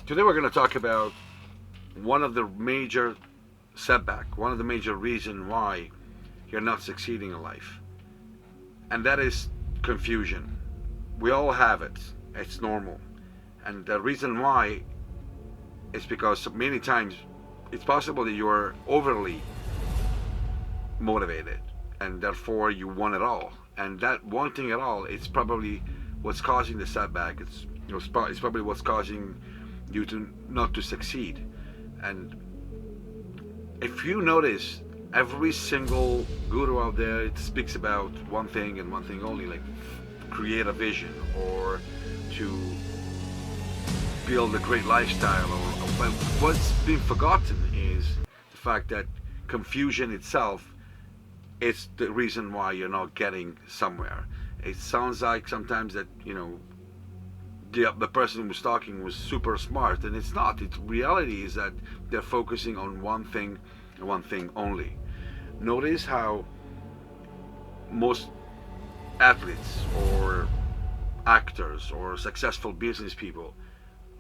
Today we're going to talk about one of the major setback, one of the major reason why you're not succeeding in life, and that is confusion. We all have it. It's normal, and the reason why is because many times it's possible that you're overly motivated, and therefore you want it all. And that wanting it all, it's probably what's causing the setback. It's probably what's causing you to not to succeed. And if you notice, every single guru out there, it speaks about one thing and one thing only, like create a vision or to build a great lifestyle. But what's been forgotten is the fact that confusion itself is the reason why you're not getting somewhere. It sounds like sometimes that the person who's talking was super smart, and it's not. It's reality is that they're focusing on one thing and one thing only. Notice how most athletes or actors or successful business people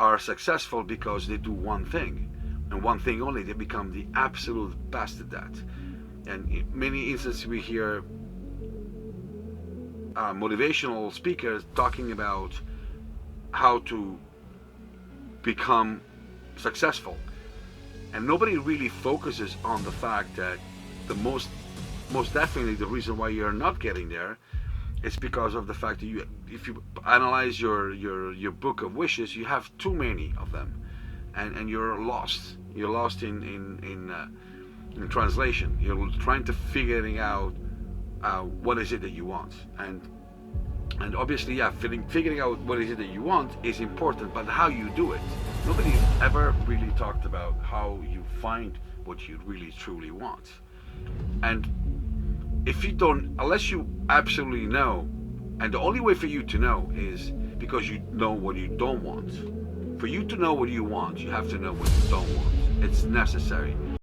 are successful because they do one thing and one thing only. They become the absolute best at that. And in many instances we hear motivational speakers talking about how to become successful, and nobody really focuses on the fact that the most definitely the reason why you're not getting there is because of the fact that if you analyze your book of wishes, you have too many of them, and you're lost in translation. You're trying to figuring out what is it that you want, and obviously, yeah, figuring out what is it that you want is important, but how you do it. Nobody ever really talked about how you find what you really truly want. And if you don't, unless you absolutely know, and the only way for you to know is because you know what you don't want. For you to know what you want, you have to know what you don't want. It's necessary.